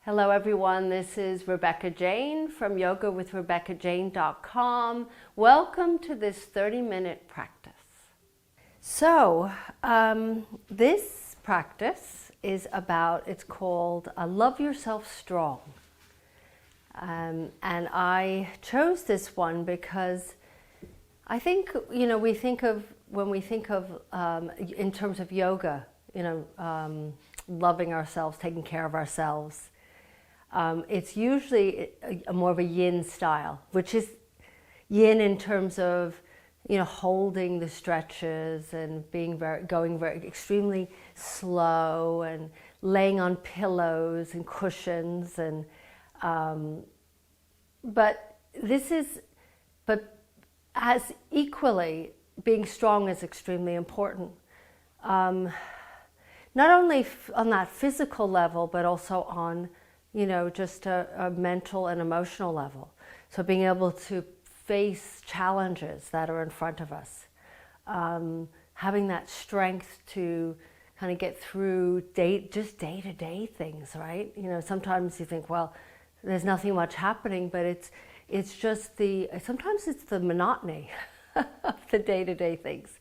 Hello everyone, this is Rebecca Jane from yogawithrebeccajane.com. Welcome to this 30-minute practice. So, this practice is about, it's called Love Yourself Strong. And I chose this one because I think, when we think of, in terms of yoga, loving ourselves, taking care of ourselves, it's usually more of a yin style, which is yin in terms of, holding the stretches and going very extremely slow and laying on pillows and cushions and, but as equally, being strong is extremely important. Not only on that physical level, but also on just a mental and emotional level. So being able to face challenges that are in front of us. Having that strength to kind of get through day-to-day things, right? Sometimes you think, well, there's nothing much happening, but it's just sometimes it's the monotony of the day-to-day things.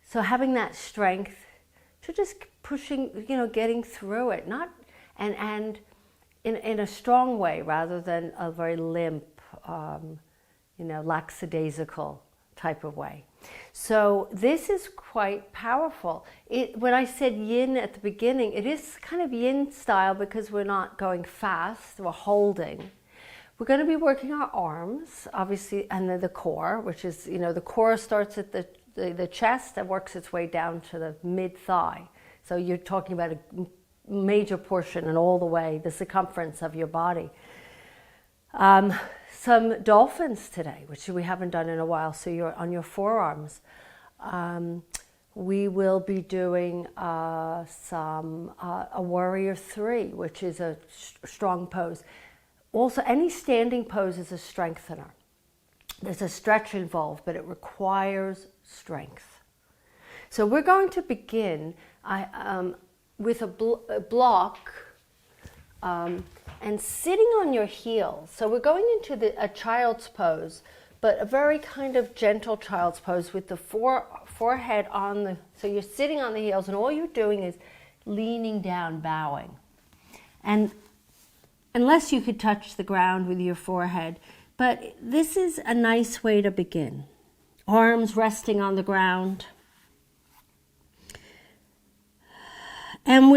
So having that strength to just pushing, getting through it, and in a strong way rather than a very limp, lackadaisical type of way. So this is quite powerful. When I said yin at the beginning, it is kind of yin style because we're not going fast, we're holding. We're going to be working our arms, obviously, and then the core, which is, the core starts at the chest and works its way down to the mid-thigh. So you're talking about a major portion and all the way, the circumference of your body. Some dolphins today, which we haven't done in a while, so you're on your forearms. We will be doing a warrior 3, which is a strong pose. Also, any standing pose is a strengthener. There's a stretch involved, but it requires strength. So we're going to begin with a block and sitting on your heels. So we're going into a child's pose, but a very kind of gentle child's pose with the forehead on so you're sitting on the heels and all you're doing is leaning down, bowing. And unless you could touch the ground with your forehead, but this is a nice way to begin. Arms resting on the ground. And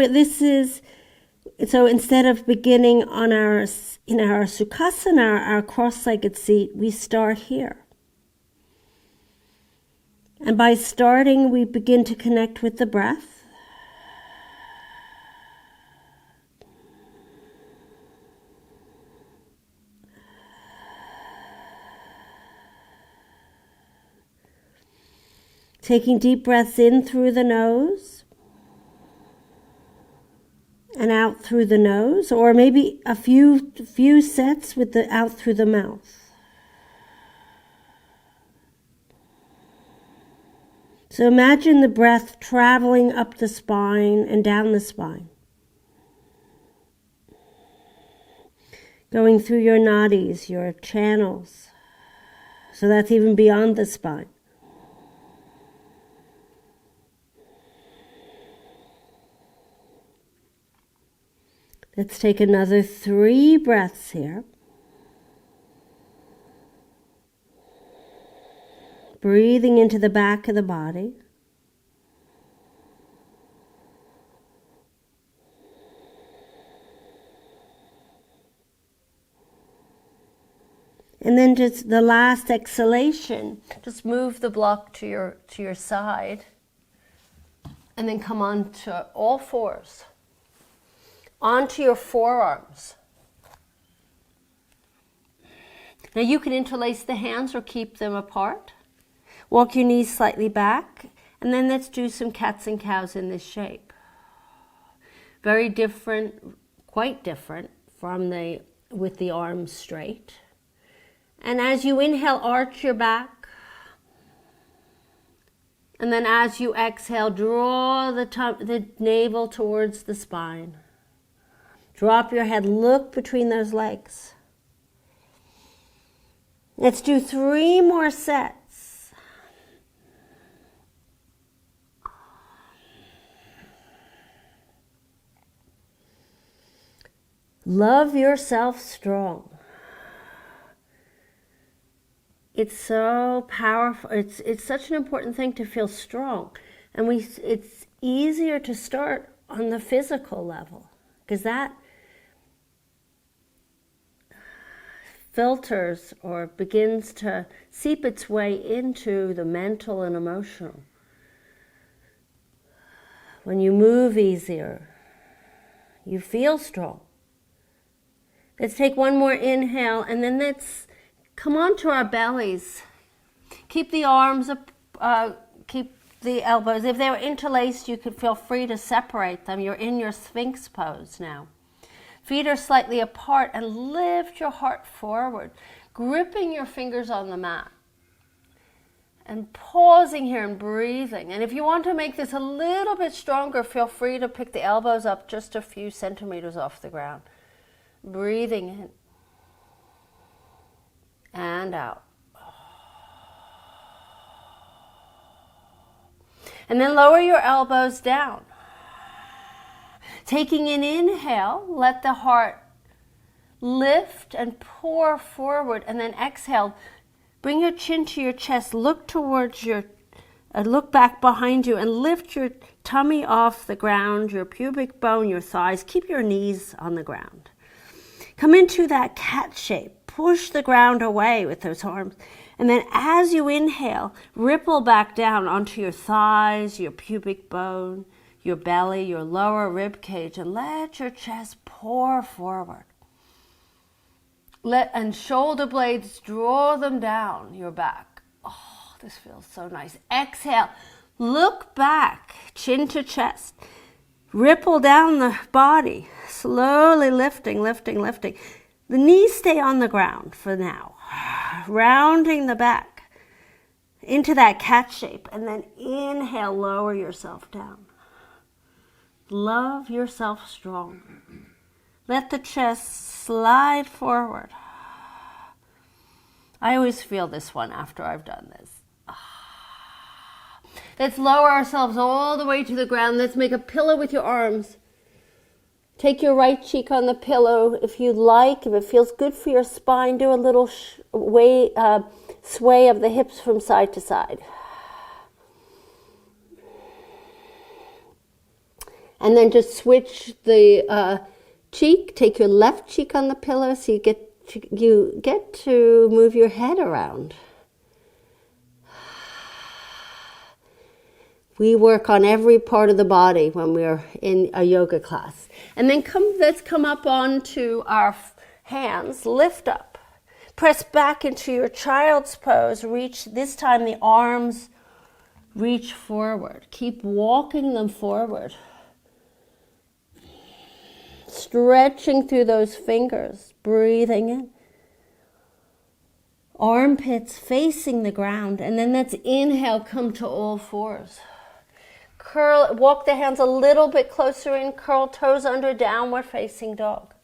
so instead of beginning on our Sukhasana, our cross-legged seat, we start here. And by starting, we begin to connect with the breath. Taking deep breaths in through the nose and out through the nose, or maybe a few sets with the out through the mouth. So imagine the breath traveling up the spine and down the spine, going through your nadis, your channels. So that's even beyond the spine. Let's take another 3 breaths here. Breathing into the back of the body. And then just the last exhalation, just move the block to your side and then come on to all fours. Onto your forearms. Now you can interlace the hands or keep them apart. Walk your knees slightly back, and then let's do some cats and cows in this shape. Very different, quite different from with the arms straight. And as you inhale, arch your back. And then as you exhale, draw the navel towards the spine. Drop your head, look between those legs. Let's do 3 more sets. Love yourself strong. It's so powerful. It's such an important thing to feel strong. And it's easier to start on the physical level because that filters or begins to seep its way into the mental and emotional. When you move easier, you feel strong. Let's take one more inhale, and then let's come onto our bellies. Keep the arms up, keep the elbows. If they were interlaced, you could feel free to separate them. You're in your Sphinx pose now. Feet are slightly apart, and lift your heart forward, gripping your fingers on the mat. And pausing here and breathing. And if you want to make this a little bit stronger, feel free to pick the elbows up just a few centimeters off the ground. Breathing in and out. And then lower your elbows down. Taking an inhale, let the heart lift and pour forward, and then exhale. Bring your chin to your chest, look towards look back behind you, and lift your tummy off the ground, your pubic bone, your thighs. Keep your knees on the ground. Come into that cat shape. Push the ground away with those arms. And then as you inhale, ripple back down onto your thighs, your pubic bone, your belly, your lower rib cage, and let your chest pour forward. And shoulder blades, draw them down your back. Oh, this feels so nice. Exhale, look back, chin to chest. Ripple down the body, slowly lifting, lifting, lifting. The knees stay on the ground for now. Rounding the back into that cat shape, and then inhale, lower yourself down. Love yourself strong. Let the chest slide forward. I always feel this one after I've done this. Let's lower ourselves all the way to the ground. Let's make a pillow with your arms. Take your right cheek on the pillow if you'd like. If it feels good for your spine, do a little sway of the hips from side to side. And then just switch the cheek. Take your left cheek on the pillow so you get to move your head around. We work on every part of the body when we're in a yoga class. And then let's come up onto our hands, lift up. Press back into your child's pose. Reach, this time the arms reach forward. Keep walking them forward. Stretching through those fingers, breathing in. Armpits facing the ground, and then let's inhale, come to all fours. Curl, walk the hands a little bit closer in, curl toes under, downward facing dog.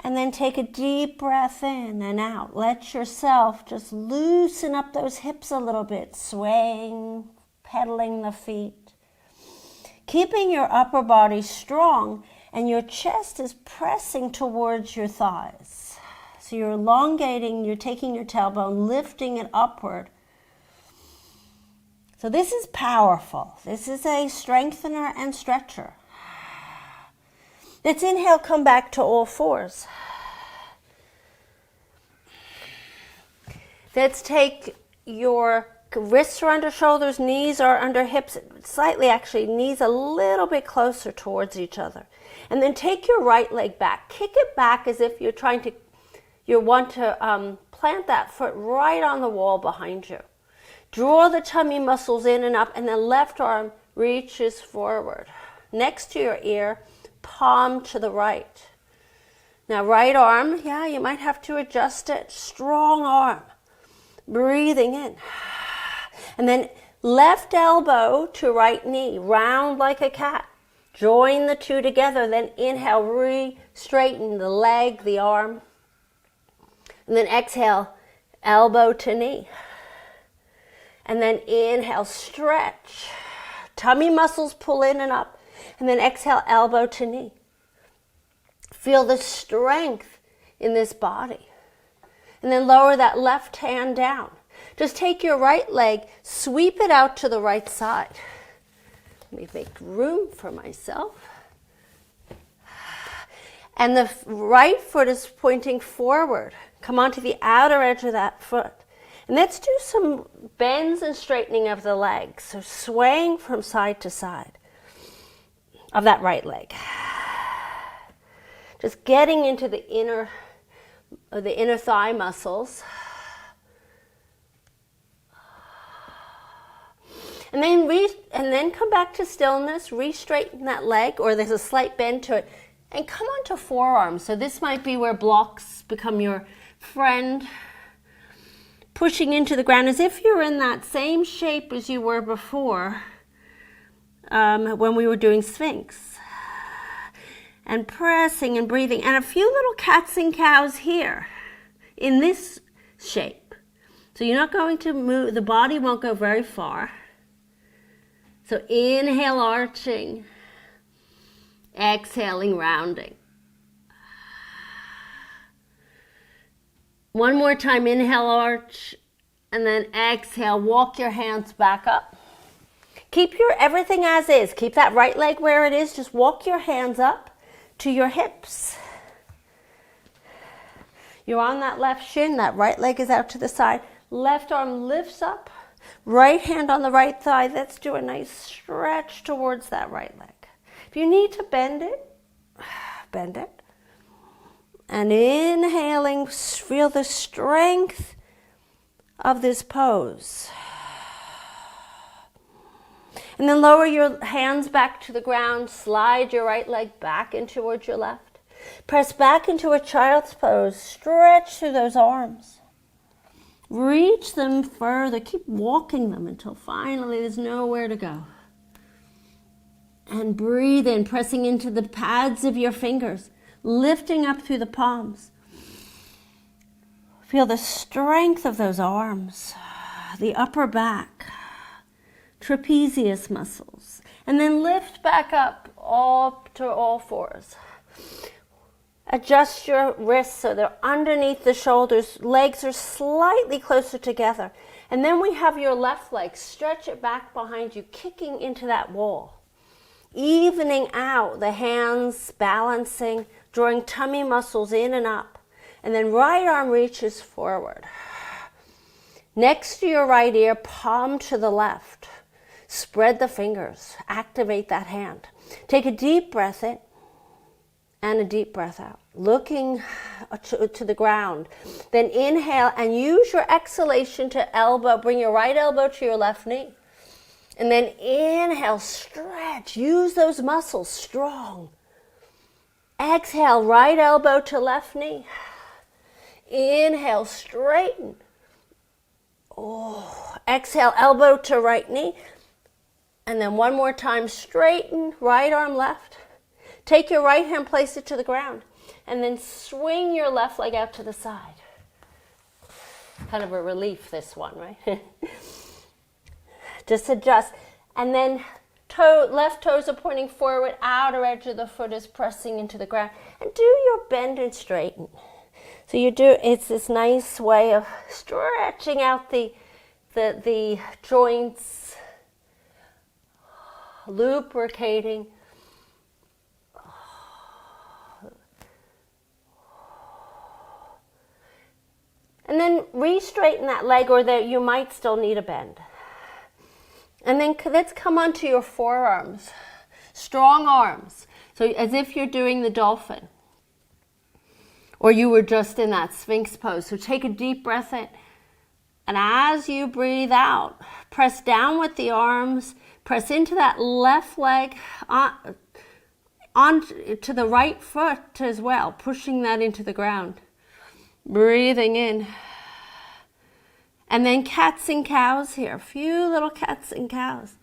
And then take a deep breath in and out. Let yourself just loosen up those hips a little bit, swaying, pedaling the feet. Keeping your upper body strong, and your chest is pressing towards your thighs. So you're elongating, you're taking your tailbone, lifting it upward. So this is powerful. This is a strengthener and stretcher. Let's inhale, come back to all fours. Let's take your wrists are under shoulders, knees are under hips, slightly actually, knees a little bit closer towards each other. And then take your right leg back. Kick it back as if you want to plant that foot right on the wall behind you. Draw the tummy muscles in and up, and then left arm reaches forward. Next to your ear, palm to the right. Now right arm, you might have to adjust it. Strong arm. Breathing in. And then Left elbow to right knee, round like a cat. Join the two together, then inhale, re-straighten the leg, the arm. And then exhale, elbow to knee. And then inhale, stretch. Tummy muscles pull in and up. And then exhale, elbow to knee. Feel the strength in this body. And then lower that left hand down. Just take your right leg, sweep it out to the right side. Let me make room for myself. And the right foot is pointing forward. Come onto the outer edge of that foot. And let's do some bends and straightening of the legs. So swaying from side to side of that right leg. Just getting into the inner thigh muscles. And then come back to stillness, re-straighten that leg, or there's a slight bend to it, and come onto forearms. So this might be where blocks become your friend. Pushing into the ground as if you're in that same shape as you were before when we were doing Sphinx. And pressing and breathing. And a few little cats and cows here in this shape. So you're not going to move, the body won't go very far. So inhale, arching. Exhaling, rounding. One more time, inhale, arch. And then exhale, walk your hands back up. Keep your everything as is. Keep that right leg where it is. Just walk your hands up to your hips. You're on that left shin. That right leg is out to the side. Left arm lifts up. Right hand on the right thigh. Let's do a nice stretch towards that right leg. If you need to bend it, bend it. And inhaling, feel the strength of this pose. And then lower your hands back to the ground. Slide your right leg back in towards your left. Press back into a child's pose. Stretch through those arms. Reach them further. Keep walking them until finally there's nowhere to go. And breathe in, pressing into the pads of your fingers, lifting up through the palms. Feel the strength of those arms, the upper back, trapezius muscles. And then lift back up to all fours. Adjust your wrists so they're underneath the shoulders. Legs are slightly closer together. And then we have your left leg. Stretch it back behind you, kicking into that wall. Evening out the hands, balancing, drawing tummy muscles in and up. And then right arm reaches forward. Next to your right ear, palm to the left. Spread the fingers. Activate that hand. Take a deep breath in. And a deep breath out, looking to the ground. Then inhale and use your exhalation to bring your right elbow to your left knee. And then inhale, stretch, use those muscles, strong. Exhale, right elbow to left knee. Inhale, straighten. Exhale, elbow to right knee. And then one more time, straighten, right arm left. Take your right hand, place it to the ground, and then swing your left leg out to the side. Kind of a relief, this one, right? Just adjust. And then left toes are pointing forward, outer edge of the foot is pressing into the ground. And do your bend and straighten. So it's this nice way of stretching out the joints, lubricating. And then re-straighten that leg, or you might still need a bend. And then let's come onto your forearms. Strong arms. So as if you're doing the dolphin. Or you were just in that Sphinx pose. So take a deep breath in. And as you breathe out, press down with the arms. Press into that left leg, on to the right foot as well, pushing that into the ground. Breathing in. And then cats and cows here. A few little cats and cows.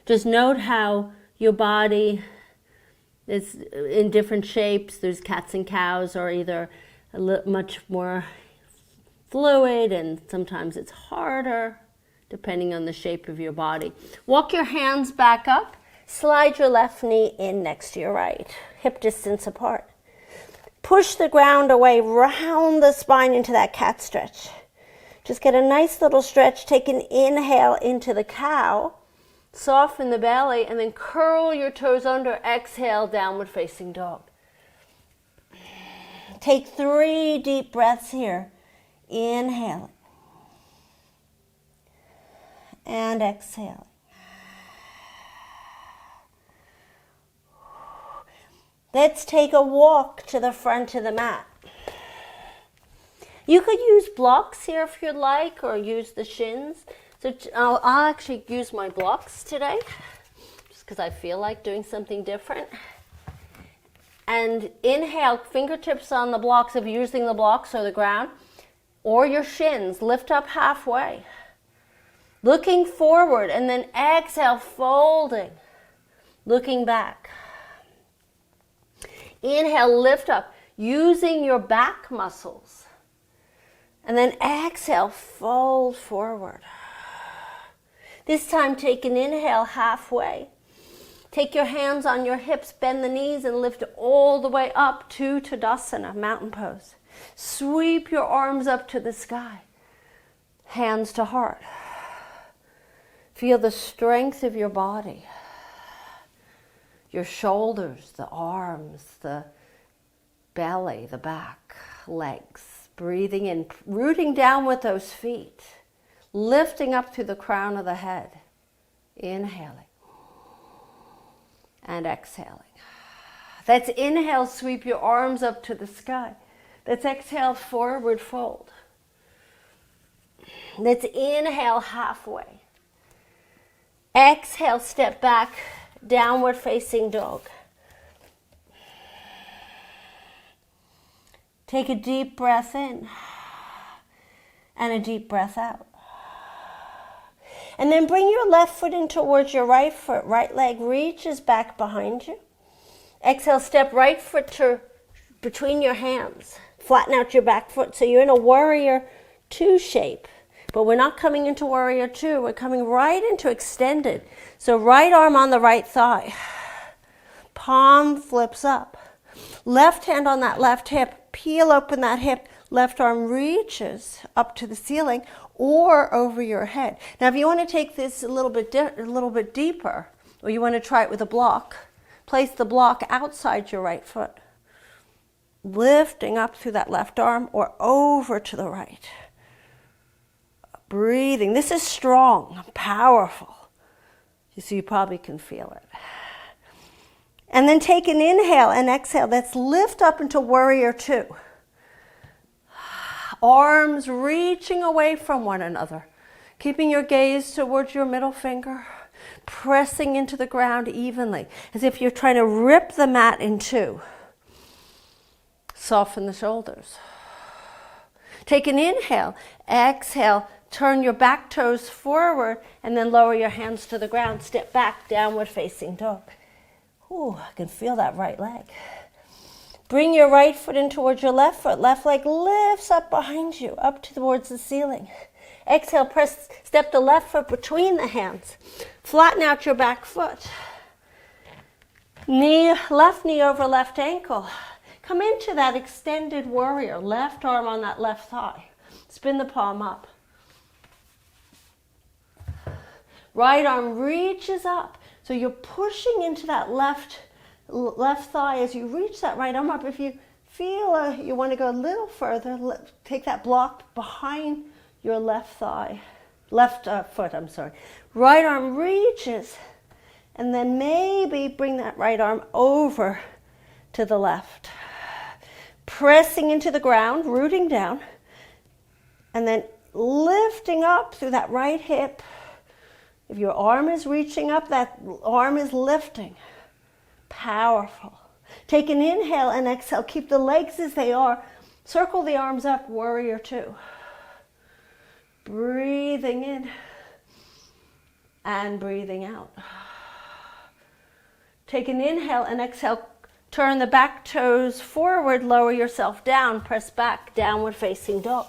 Just note how your body is in different shapes. There's cats and cows, or either much more fluid, and sometimes it's harder, depending on the shape of your body. Walk your hands back up. Slide your left knee in next to your right, hip distance apart. Push the ground away, round the spine into that cat stretch. Just get a nice little stretch. Take an inhale into the cow. Soften the belly, and then curl your toes under. Exhale, downward facing dog. Take 3 deep breaths here. Inhale. And exhale. Let's take a walk to the front of the mat. You could use blocks here if you'd like, or use the shins. So I'll actually use my blocks today, just because I feel like doing something different. And inhale, fingertips on the blocks if you're using the blocks or the ground, or your shins. Lift up halfway. Looking forward, and then exhale, folding. Looking back. Inhale, lift up, using your back muscles. And then exhale, fold forward. This time, take an inhale halfway. Take your hands on your hips, bend the knees, and lift all the way up to Tadasana, mountain pose. Sweep your arms up to the sky. Hands to heart. Feel the strength of your body. Your shoulders, the arms, the belly, the back, legs. Breathing in, rooting down with those feet. Lifting up through the crown of the head. Inhaling. And exhaling. That's inhale, sweep your arms up to the sky. That's exhale, forward fold. That's inhale, halfway. Exhale, step back, downward facing dog. Take a deep breath in and a deep breath out. And then bring your left foot in towards your right foot. Right leg reaches back behind you. Exhale, step right foot between your hands. Flatten out your back foot so you're in a warrior 2 shape. But we're not coming into warrior 2. We're coming right into extended. So right arm on the right thigh. Palm flips up. Left hand on that left hip. Peel open that hip. Left arm reaches up to the ceiling or over your head. Now, if you want to take this a little bit deeper, or you want to try it with a block, place the block outside your right foot, lifting up through that left arm or over to the right. Breathing. This is strong, powerful. So you probably can feel it. And then take an inhale and exhale. Let's lift up into warrior 2. Arms reaching away from one another. Keeping your gaze towards your middle finger. Pressing into the ground evenly. As if you're trying to rip the mat in 2. Soften the shoulders. Take an inhale. Exhale. Turn your back toes forward and then lower your hands to the ground. Step back, downward facing dog. Ooh, I can feel that right leg. Bring your right foot in towards your left foot. Left leg lifts up behind you, up towards the ceiling. Exhale, step the left foot between the hands. Flatten out your back foot. Left knee over left ankle. Come into that extended warrior. Left arm on that left thigh. Spin the palm up. Right arm reaches up. So you're pushing into that left thigh as you reach that right arm up. If you feel you want to go a little further, take that block behind your left foot. Right arm reaches, and then maybe bring that right arm over to the left. Pressing into the ground, rooting down, and then lifting up through that right hip If your arm is reaching up, that arm is lifting. Powerful. Take an inhale and exhale. Keep the legs as they are. Circle the arms up, warrior two. Breathing in and breathing out. Take an inhale and exhale. Turn the back toes forward, lower yourself down, press back, downward facing dog.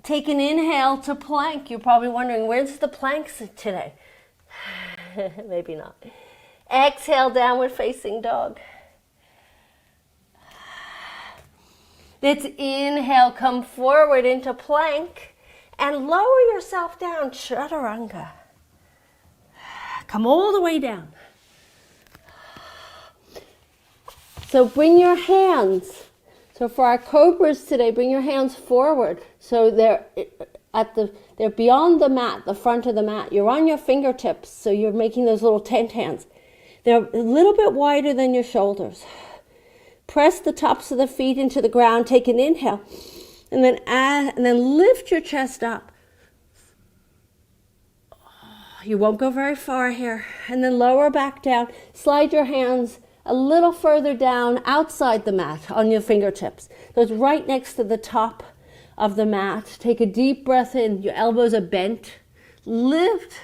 Take an inhale to plank. You're probably wondering, where's the planks today? Maybe not. Exhale, downward facing dog. Let's inhale, come forward into plank and lower yourself down, chaturanga. Come all the way down. So bring your hands. So for our cobras today, bring your hands forward. So they're beyond the mat, the front of the mat. You're on your fingertips, so you're making those little tent hands. They're a little bit wider than your shoulders. Press the tops of the feet into the ground. Take an inhale, and then lift your chest up. You won't go very far here. And then lower back down. Slide your hands a little further down outside the mat on your fingertips. So it's right next to the top of the mat. Take a deep breath in. Your elbows are bent. Lift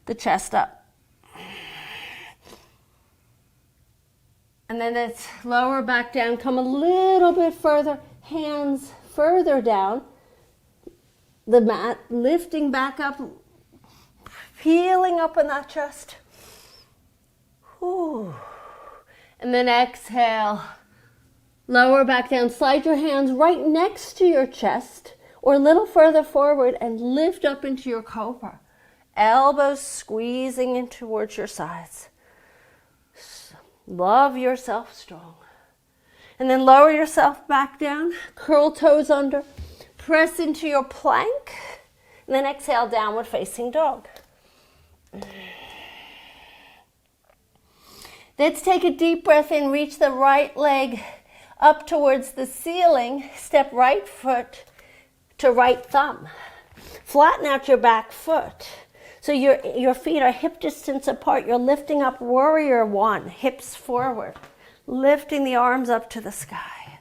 the chest up. And then it's lower back down. Come a little bit further. Hands further down the mat. Lifting back up. Peeling up in that chest. Whew. And then exhale. Lower back down. Slide your hands right next to your chest or a little further forward and lift up into your cobra. Elbows squeezing in towards your sides. Love yourself strong. And then lower yourself back down. Curl toes under. Press into your plank. And then exhale, downward facing dog. Let's take a deep breath in. Reach the right leg up towards the ceiling. Step right foot to right thumb. Flatten out your back foot. So your feet are hip distance apart. You're lifting up warrior one, hips forward. Lifting the arms up to the sky.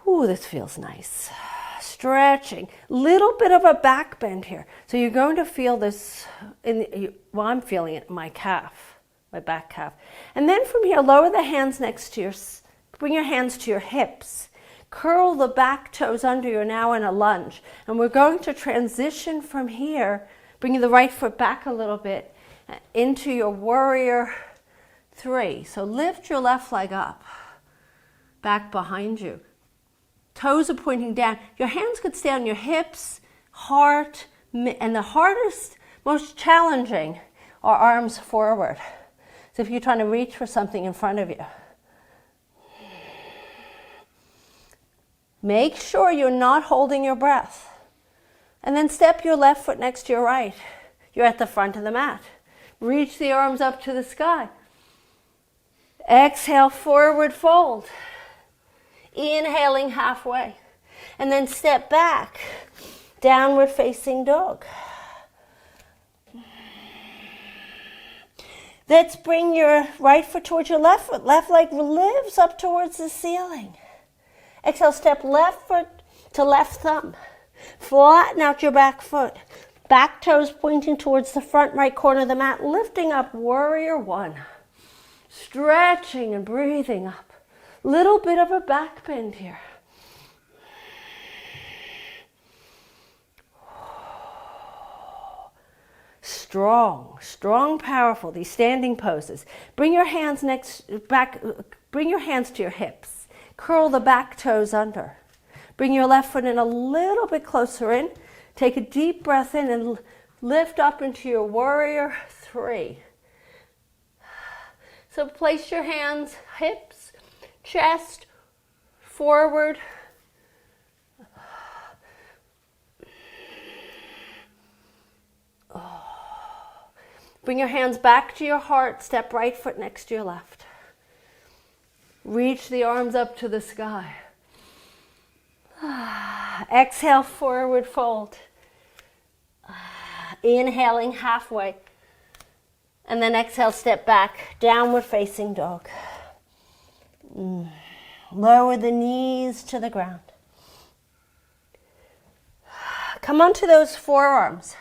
Ooh, this feels nice. Stretching, little bit of a back bend here. So you're going to feel this, I'm feeling it in my calf, my back calf. And then from here, lower the hands bring your hands to your hips. Curl the back toes under. You're now in a lunge. And we're going to transition from here, bringing the right foot back a little bit into your warrior three. So lift your left leg up, back behind you. Toes are pointing down. Your hands could stay on your hips, heart, and the hardest, most challenging are arms forward. So if you're trying to reach for something in front of you. Make sure you're not holding your breath. And then step your left foot next to your right. You're at the front of the mat. Reach the arms up to the sky. Exhale, forward fold. Inhaling halfway. And then step back. Downward facing dog. Let's bring your right foot towards your left foot. Left leg lifts up towards the ceiling. Exhale, step left foot to left thumb. Flatten out your back foot. Back toes pointing towards the front right corner of the mat. Lifting up, warrior one. Stretching and breathing up. Little bit of a back bend here. Strong, powerful, these standing poses. Bring your hands bring your hands to your hips. Curl the back toes under. Bring your left foot in a little bit closer in. Take a deep breath in and lift up into your warrior three. So place your hands, hips, chest, forward. Bring your hands back to your heart. Step right foot next to your left. Reach the arms up to the sky. Exhale, forward fold. Inhaling halfway. And then exhale, step back, downward facing dog. Lower the knees to the ground. Come onto those forearms.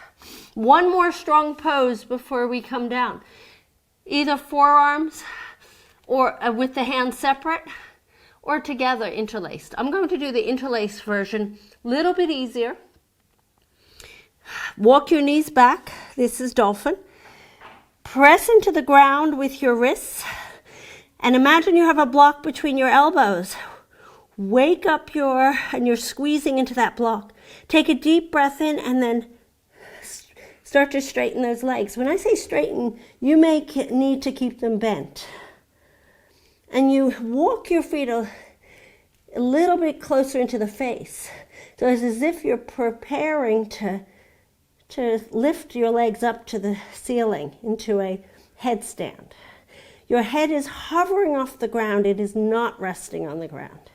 One more strong pose before we come down. Either forearms or with the hands separate or together interlaced. I'm going to do the interlaced version, a little bit easier. Walk your knees back. This is dolphin. Press into the ground with your wrists and imagine you have a block between your elbows. Wake up and you're squeezing into that block. Take a deep breath in and then start to straighten those legs. When I say straighten, you may need to keep them bent. And you walk your feet a little bit closer into the face. So it's as if you're preparing to lift your legs up to the ceiling into a headstand. Your head is hovering off the ground. It is not resting on the ground.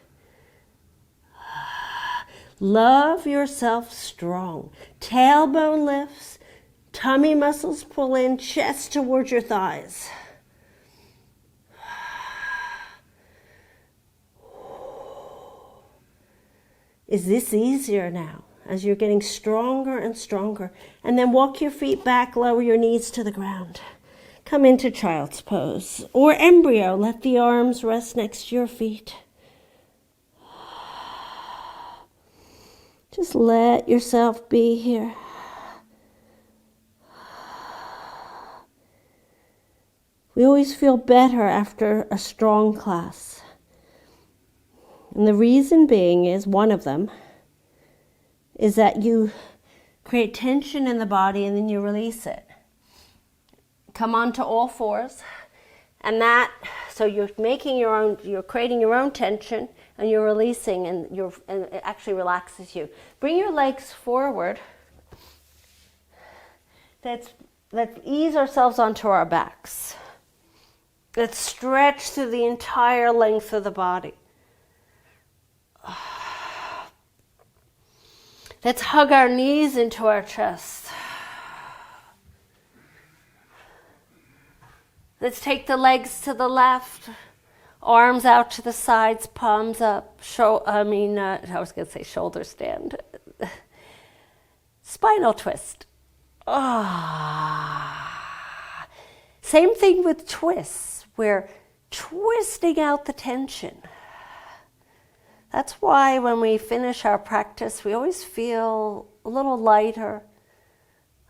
Love yourself strong. Tailbone lifts, tummy muscles pull in, chest towards your thighs. Is this easier now as you're getting stronger and stronger? And then walk your feet back, lower your knees to the ground. Come into child's pose or embryo. Let the arms rest next to your feet. Just let yourself be here. We always feel better after a strong class. And the reason being is, one of them, is that you create tension in the body and then you release it. Come onto all fours. And so you're you're creating your own tension and you're releasing and it actually relaxes you. Bring your legs forward. Let's ease ourselves onto our backs. Let's stretch through the entire length of the body. Let's hug our knees into our chest. Let's take the legs to the left, arms out to the sides, palms up. I was going to say shoulder stand. Spinal twist. Same thing with twists. We're twisting out the tension. That's why when we finish our practice, we always feel a little lighter,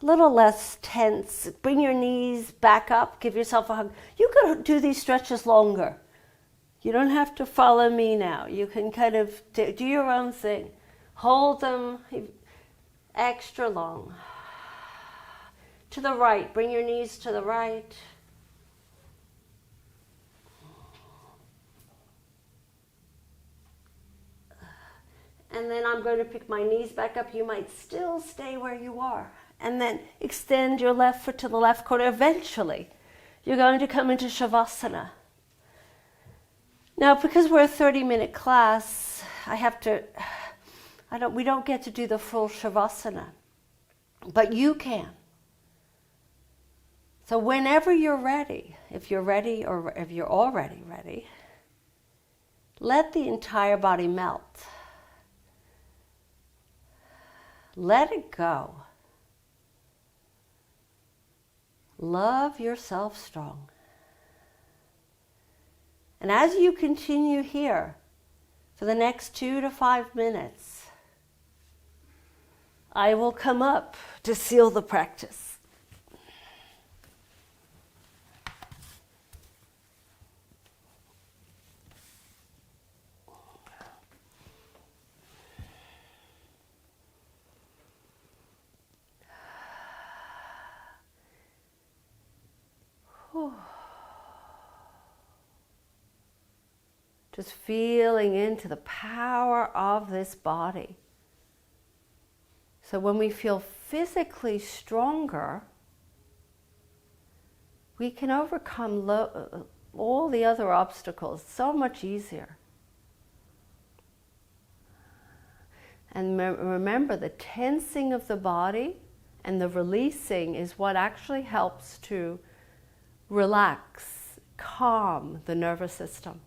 a little less tense. Bring your knees back up, give yourself a hug. You could do these stretches longer. You don't have to follow me now. You can kind of do your own thing. Hold them extra long. To the right, bring your knees to the right. And then I'm going to pick my knees back up. You might still stay where you are. And then extend your left foot to the left corner. Eventually, you're going to come into Shavasana. Now, because we're a 30-minute class, we don't get to do the full Shavasana. But you can. So whenever you're ready, if you're ready or if you're already ready, let the entire body melt. Let it go. Love yourself strong. And as you continue here for the next 2 to 5 minutes, I will come up to seal the practice. Just feeling into the power of this body. So when we feel physically stronger, we can overcome all the other obstacles so much easier. And remember, the tensing of the body and the releasing is what actually helps to relax, calm the nervous system.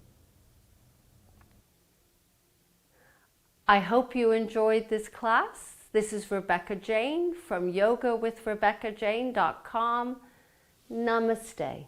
I hope you enjoyed this class. This is Rebecca Jane from yogawithrebeccajane.com. Namaste.